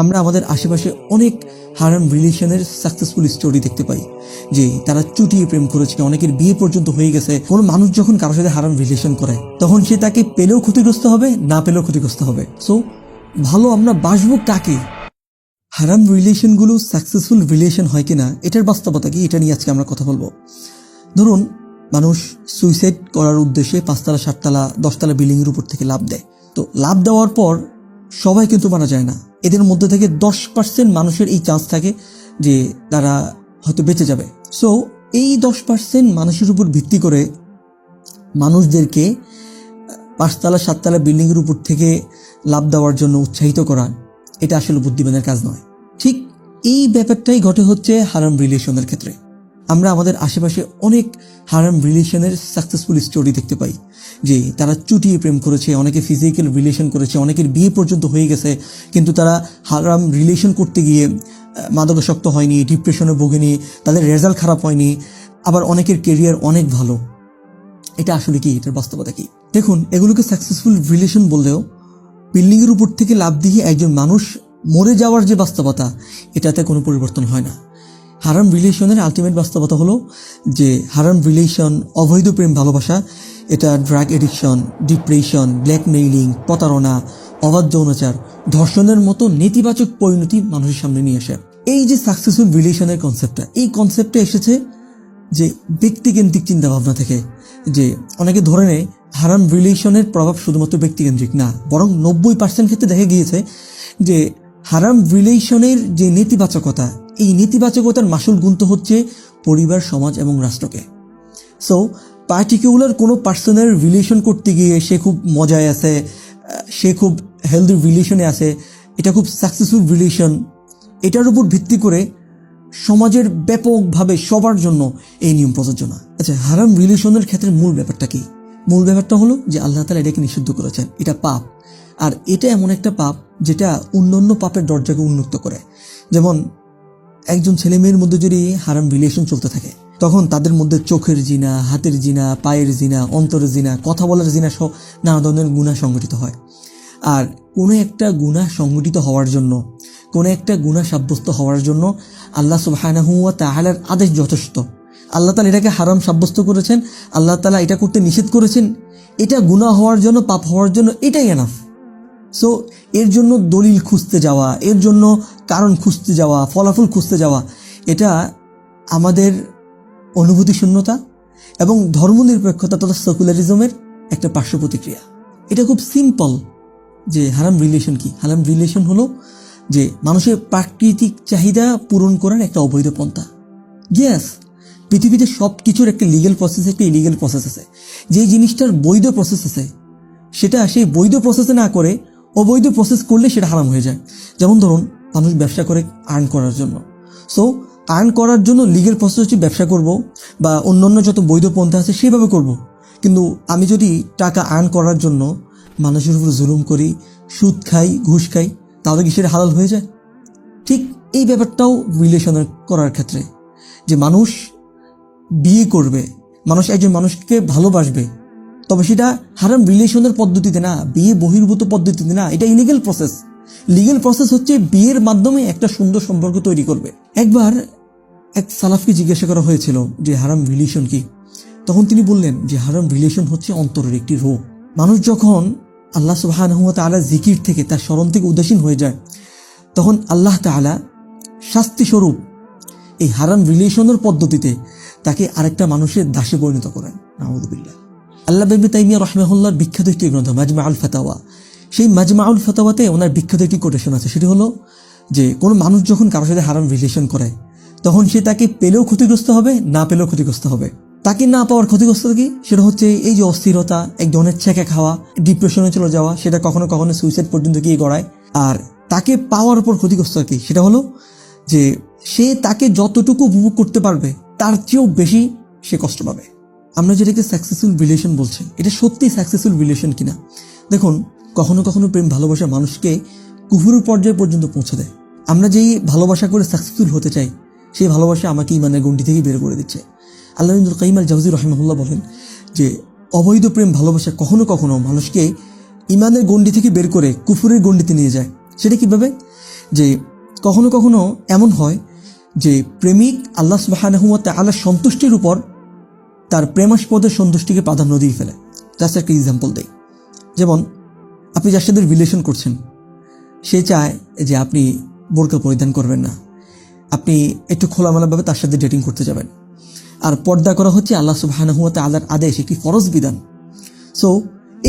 আমরা আমাদের আশেপাশে অনেক হারাম রিলেশনের সাকসেসফুল স্টোরি দেখতে পাই যে তারা চুটিয়ে প্রেম করেছে, অনেকের বিয়ে পর্যন্ত হয়ে গেছে। কোনো মানুষ যখন কারোর সাথে হারাম রিলেশন করে তখন সে তাকে পেলেও ক্ষতিগ্রস্ত হবে, না পেলেও ক্ষতিগ্রস্ত হবে। সো ভালো আমরা বাসবো কাকে? হারাম রিলেশনগুলো সাকসেসফুল রিলেশন হয় কিনা এটার বাস্তবতা কি, এটা নিয়ে আজকে আমরা কথা বলবো। ধরুন মানুষ সুইসাইড করার উদ্দেশ্যে 5তলা 7তলা 10তলা বিল্ডিংয়ের উপর থেকে লাফ দেয়। তো লাফ দেওয়ার পর সবাই কিন্তু মারা যায় না, এদের মধ্যে থেকে 10% মানুষের এই চান্স থাকে যে তারা হয়তো বেঁচে যাবে। সো এই 10% মানুষের উপর ভিত্তি করে মানুষদেরকে 5তলা 7তলা বিল্ডিংয়ের উপর থেকে লাফ দেওয়ার জন্য উৎসাহিত করা, এটা আসলে বুদ্ধিমানের কাজ নয়। ঠিক এই ব্যাপারটাই ঘটে হচ্ছে হারাম রিলেশনের ক্ষেত্রে। আমরা আমাদের আশেপাশে অনেক হারাম রিলেশনের সাকসেসফুল স্টোরি দেখতে পাই যে তারা চুটিয়ে প্রেম করেছে, অনেকে ফিজিক্যাল রিলেশন করেছে, অনেকের বিয়ে পর্যন্ত হয়ে গেছে, কিন্তু তারা হারাম রিলেশন করতে গিয়ে মাদকাসক্ত হয়নি, ডিপ্রেশনে ভোগেনি, তাদের রেজাল্ট খারাপ হয়নি, আবার অনেকের কেরিয়ার অনেক ভালো। এটা আসলে কি, এটার বাস্তবতা কি? দেখুন, এগুলোকে সাকসেসফুল রিলেশন বললেও বিল্ডিংয়ের উপর থেকে লাফ দিয়ে একজন মানুষ মরে যাওয়ার যে বাস্তবতা, এটাতে কোনো পরিবর্তন হয় না। হারাম রিলেশনের আলটিমেট বাস্তবতা হলো যে হারাম রিলেশন, অবৈধ প্রেম ভালোবাসা, এটা ড্রাগ এডিকশন, ডিপ্রেশন, ব্ল্যাকমেইলিং, প্রতারণা, অবাধ যৌনাচার, ধর্ষণের মতো নেতিবাচক পরিণতি মানুষের সামনে নিয়ে আসে। এই যে সাকসেসফুল রিলেশনের কনসেপ্টটা, এই কনসেপ্টটা এসেছে যে ব্যক্তিকেন্দ্রিক চিন্তাভাবনা থেকে। যে অনেকে ধরে নেয় হারাম রিলেশনের প্রভাব শুধুমাত্র ব্যক্তিকেন্দ্রিক না, বরং 90% ক্ষেত্রে দেখা গিয়েছে যে হারাম রিলেশনের যে নেতিবাচকতা, এই নেতিবাচকতার মাসুল গুনতে হচ্ছে পরিবার, সমাজ এবং রাষ্ট্রকে। সো পার্টিকুলার কোনো পার্সনের রিলেশন করতে গিয়ে সে খুব মজায় আছে, সে খুব হেলদি রিলেশনে আছে, এটা খুব সাকসেসফুল রিলেশন, এটার উপর ভিত্তি করে সমাজের ব্যাপকভাবে সবার জন্য এই নিয়ম প্রযোজ্য না। আচ্ছা, হারাম রিলেশনের ক্ষেত্রে মূল ব্যাপারটা কি? মূল ব্যাপারটা হলো যে আল্লাহ তাআলা এটাকে নিষিদ্ধ করেছেন, এটা পাপ। আর এটা এমন একটা পাপ যেটা অন্যান্য পাপের দরজাকে উন্মুক্ত করে। যেমন একজন ছেলে মেয়ের মধ্যে যদি হারাম রিলেশন চলতে থাকে, তখন তাদের মধ্যে চোখের জিনা, হাতের জিনা, পায়ের জিনা, অন্তরের জিনা, কথা বলার জিনা সহ নানা ধরনের গুনাহ সংগঠিত হয়। আর কোনো একটা গুনাহ সংগঠিত হওয়ার জন্য, কোনো একটা গুনাহ সাব্যস্ত হওয়ার জন্য আল্লাহ সুবহানাহু ওয়া তাআলার আদেশ যথেষ্ট। আল্লাহ তাআলা এটাকে হারাম সাব্যস্ত করেছেন, আল্লাহ তাআলা এটা করতে নিষেধ করেছেন, এটা গুনাহ হওয়ার জন্য, পাপ হওয়ার জন্য এটাই এনাফ। সো এর জন্য দলিল খুঁজতে যাওয়া, এর জন্য কারণ খুঁজতে যাওয়া, ফলাফল খুঁজতে যাওয়া, এটা আমাদের অনুভূতি শূন্যতা এবং ধর্মনিরপেক্ষতা তথা সেকুলারিজমের একটা পার্শ্ব প্রতিক্রিয়া। এটা খুব সিম্পল যে হারাম রিলেশন কি। হারাম রিলেশন হলো যে মানুষের প্রাকৃতিক চাহিদা পূরণ করার একটা অবৈধ পন্থা। ইয়েস, পৃথিবীতে সব কিছুর একটা লিগ্যাল প্রসেস, একটা ইলিগ্যাল প্রসেস আছে। যেই জিনিসটার বৈধ প্রসেস আছে সেটা সেই বৈধ প্রসেসে না করে অবৈধ প্রসেস করলে সেটা হারাম হয়ে যায়। যেমন ধরুন, মানুষ ব্যবসা করে আর্ন করার জন্য। সো আর্ন করার জন্য লিগ্যাল প্রসেস হচ্ছে ব্যবসা করব বা অন্যান্য যত বৈধ পন্থা আছে সেভাবে করব। কিন্তু আমি যদি টাকা আর্ন করার জন্য মানুষের উপর জুলুম করি, সুদ খাই, ঘুষ খাই, তাহলে কি সেটা হালাল হয়ে যায়? ঠিক এই ব্যাপারটাও রিলেশনের করার ক্ষেত্রে, যে মানুষ বিয়ে করবে, মানুষ একজন মানুষকে ভালোবাসবে, তবে সেটা হারাম রিলেশনের পদ্ধতিতে না, বিয়ে বহির্ভূত পদ্ধতিতে না, এটা ইলিগ্যাল প্রসেস। লিগ্যাল প্রসেস হচ্ছে বিয়ের মাধ্যমে একটা সুন্দর সম্পর্ক তৈরি করবে। একবার এক সালাফকে জিজ্ঞাসা করা হয়েছিল যে হারাম রিলেশন কি। তখন তিনি বললেন যে হারাম রিলেশন হচ্ছে অন্তরের একটি রোগ। মানুষ যখন আল্লাহ সুবহানাহু ওয়া তাআলা জিকির থেকে, তার স্মরণ থেকে উদাসীন হয়ে যায়, তখন আল্লাহ তাআলা শাস্তি স্বরূপ এই হারাম রিলেশনের পদ্ধতিতে তাকে আরেকটা মানুষের দাসে পরিণত করেন। নাউযুবিল্লাহ। আল্লামা ইবনে তাইমিয়া রাহিমাহুল্লাহর বিখ্যাত একটি গ্রন্থ মাজমাউল ফাতাওয়া, সেই মাজমাউল ফাতাওয়াতে ওনার বিখ্যাত একটি কোটেশন আছে। সেটি হলো যে কোনো মানুষ যখন কারোর সাথে হারাম রিলেশন করে তখন সে তাকে পেলেও ক্ষতিগ্রস্ত হবে, না পেলেও ক্ষতিগ্রস্ত হবে। তাকে না পাওয়ার ক্ষতিগ্রস্ত কি? সেটা হচ্ছে এই যে অস্থিরতা, এক ধরনের ছেঁকে খাওয়া, ডিপ্রেশনে চলে যাওয়া, সেটা কখনো কখনো সুইসাইড পর্যন্ত গিয়ে গড়ায়। আর তাকে পাওয়ার পর ক্ষতিগ্রস্ত কি? সেটা হলো যে সে তাকে যতটুকু উপভোগ করতে পারবে তার চেয়েও বেশি সে কষ্ট পাবে। আমরা যেটাকে সাকসেসফুল রিলেশন বলছি, এটা সত্যি সাকসেসফুল রিলেশন কিনা? দেখুন, কখনো কখনো প্রেম ভালোবাসা মানুষকে কুফুরের পর্যায়ে পর্যন্ত পৌঁছে দেয়। আমরা যেই ভালোবাসা করে সাকসেসফুল হতে চাই, সেই ভালোবাসা আমাকে ইমানের গণ্ডি থেকে বের করে দিচ্ছে। আল্লামা ইবনুল কাইয়িম আল জাওযী রাহিমাহুল্লাহ বলেন যে অবৈধ প্রেম ভালোবাসা কখনো কখনো মানুষকে ইমানের গণ্ডি থেকে বের করে কুফুরের গণ্ডিতে নিয়ে যায়। সেটা কিভাবে? যে কখনো কখনো এমন হয় যে প্রেমিক আল্লাহ সুবহানাহু ওয়া তাআলার সন্তুষ্টির উপর তার প্রেমাস্পদের সন্তুষ্টিকে প্রাধান্য দিয়ে ফেলে। জাস্ট একটা এক্সাম্পল দেই, যেমন আপনি যার সাথে রিলেশন করছেন সে চায় যে আপনি বোরকা পরিধান করবেন না, আপনি একটু খোলামেলাভাবে তার সাথে ডেটিং করতে যাবেন। আর পর্দা করা হচ্ছে আল্লাহ সুবহানাহু ওয়া তাআলার আদেশ, একটি ফরজ বিধান। সো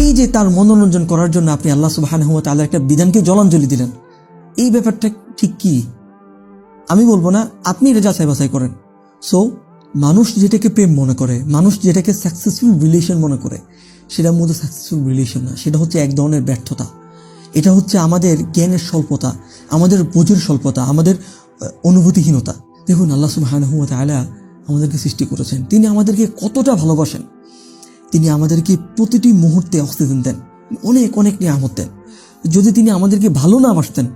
এই যে তার মনোরঞ্জন করার জন্য আপনি আল্লাহ সুবহানাহু ওয়া তাআলার একটা বিধানকে জলাঞ্জলি দিলেন, এই ব্যাপারটা ঠিক কি? আমি বলবো না, আপনি এটা যাচাই বাছাই করেন। সো মানুষ যেটাকে প্রেম মনে করে, মানুষ যেটাকে সাকসেসফুল রিলেশন মনে করে, সেটার মধ্যে সাকসেসফুল রিলেশন না, সেটা হচ্ছে এক ধরনের ব্যর্থতা। এটা হচ্ছে আমাদের জ্ঞানের স্বল্পতা, আমাদের বোঝের স্বল্পতা, আমাদের অনুভূতিহীনতা। দেখুন, আল্লাহ সুবহানাহু ওয়া তাআলা আমাদেরকে সৃষ্টি করেছেন, তিনি আমাদেরকে কতটা ভালোবাসেন। তিনি আমাদেরকে প্রতিটি মুহূর্তে অক্সিজেন দেন, অনেক অনেক নিয়ামত দেন। যদি তিনি আমাদেরকে ভালো না বাসতেন,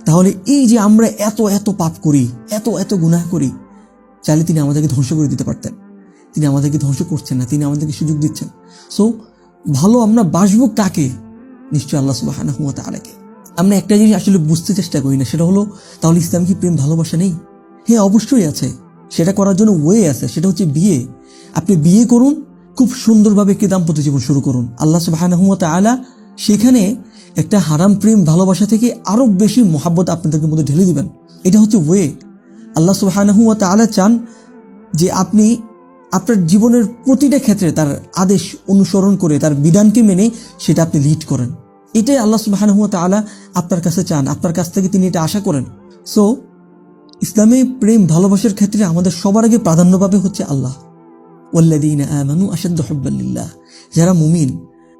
তাহলে এই যে আমরা এত এত পাপ করি, এত এত গুনাহ করি, চাইলে তিনি আমাদেরকে ধ্বংস করে দিতে পারতেন। তিনি আমাদেরকে ধ্বংস করছেন না, তিনি আমাদেরকে সুযোগ দিচ্ছেন। সো ভালো আমরা বাসবো কাকে? নিশ্চয়ই আল্লাহ সুবহানাহু ওয়া তাআলাকে। আমরা একটা জিনিস আসলে বুঝতে চেষ্টা করি না, সেটা হলো তাহলে ইসলাম কি প্রেম ভালোবাসা নেই? হ্যাঁ, অবশ্যই আছে। সেটা করার জন্য ওয়ে আছে, সেটা হচ্ছে বিয়ে। আপনি বিয়ে করুন, খুব সুন্দরভাবে একটি দাম্পত্য জীবন শুরু করুন। আল্লাহ সুবহানাহু ওয়া তাআলা সেখানে একটা হারাম প্রেম ভালোবাসা থেকে আরো বেশি মহাব্বত আপনাদের মধ্যে ঢেলে দিবেন। এটা হচ্ছে ওয়ে। আল্লাহ সুবহানাহু ওয়া তাআলা চান যে আপনি আপনার জীবনের প্রতিটা ক্ষেত্রে তার আদেশ অনুসরণ করে, তার বিধানকে মেনে সেটা আপনি লিড করেন। এটাই আল্লাহ সুবহানাহু ওয়া তাআলা আপনার কাছে চান, আপনার কাছ থেকে তিনি এটা আশা করেন। সো ইসলামে প্রেম ভালোবাসার ক্ষেত্রে আমাদের সবার আগে প্রাধান্য পাবে হচ্ছে আল্লাহ। ওয়াল্লাযীনা আমানু আশাদ্দু হুব্বান লিল্লাহ, যারা মুমিন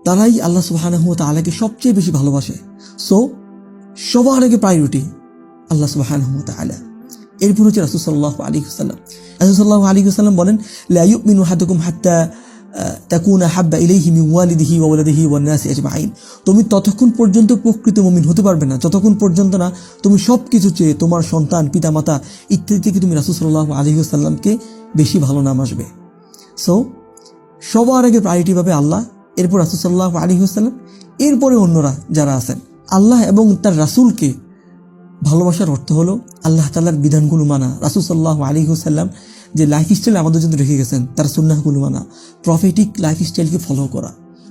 তারাই আল্লাহ সুবহানাহু ওয়া তাআলাকে সবচেয়ে বেশি ভালোবাসে। সো সবার আগে প্রায়োরিটি আল্লাহ সুবহানাহু ওয়া তাআলা। এরপর হচ্ছে রাসূল সাল্লাল্লাহু আলাইহি ওয়াসাল্লাম। রাসূল সাল্লাল্লাহু আলাইহি ওয়াসাল্লাম বলেন, লা ইউমিনু আহাদুকুম হাত্তা তাকুনা হাব্বা ইলাইহি মিন ওয়ালিদিহি ওয়া ওয়ালাদিহি ওয়ান নাসি আজমাইন। তুমি ততক্ষণ পর্যন্ত প্রকৃত মুমিন হতে পারবে না যতক্ষণ পর্যন্ত না তুমি সবকিছু চেয়ে তোমার সন্তান, পিতামাতা ইত্যাদি থেকে তুমি রাসূল সাল্লাল্লাহু আলাইহি ওয়াসাল্লামকে বেশি ভালো নামাজবে। সো সবার আগে প্রায়োরিটি পাবে আল্লাহ, এরপর রাসূল সাল্লাল্লাহু আলাইহি ওয়াসাল্লাম, এরপরে অন্যরা যারা আছেন। আল্লাহ এবং তার রাসূলকে ভালোবাসার অর্থ হলো আল্লাহ তাআলার বিধানগুলো মানা, রাসূল সাল্লাল্লাহু আলাইহি ওয়াসাল্লাম যে লাইফ স্টাইল আমাদের জন্য রেখে গেছেন তার সুন্নাহগুলো মানা, প্রফেটিক লাইফ স্টাইলকে ফলো করা।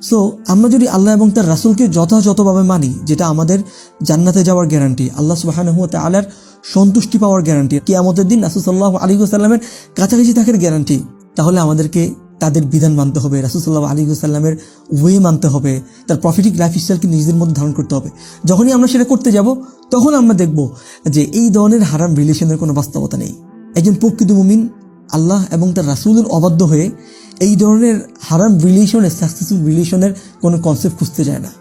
সো আমরা যদি আল্লাহ এবং তার রাসূলকে যথাযথভাবে মানি, যেটা আমাদের জান্নাতে যাওয়ার গ্যারান্টি, আল্লাহ সুবহানাহু ওয়া তাআলার সন্তুষ্টি পাওয়ার গ্যারান্টি, কিয়ামতের দিন রাসূল সাল্লাল্লাহু আলাইহি ওয়াসাল্লামের কাছাকাছি থাকার গ্যারান্টি, তাহলে আমাদেরকে তাদের বিধান মানতে হবে, রাসূল সাল্লাল্লাহু আলাইহি ওয়াসাল্লামের ওয়ে মানতে হবে, তার প্রফেটিক লাইফ স্টাইলকে নিজেদের মধ্যে ধারণ করতে হবে। যখনই আমরা সেটা করতে যাব, তখন আমরা দেখব যে এই ধরনের হারাম রিলেশনের কোনো বাস্তবতা নেই। একজন প্রকৃত মুমিন আল্লাহ এবং তার রাসূলের অবাধ্য হয়ে এই ধরনের হারাম রিলেশনের, সাকসেসফুল রিলেশনের কোনো কনসেপ্ট খুঁজতে যায় না।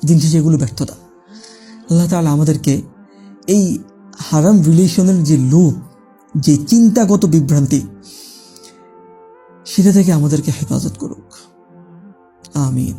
দিন শেষে এগুলো ব্যর্থতা। আল্লাহ তাআলা আমাদেরকে এই হারাম রিলেশনের যে লোভ, যে চিন্তাগত বিভ্রান্তি, সেটা থেকে আমাদেরকে হেফাজত করুক। আমিন।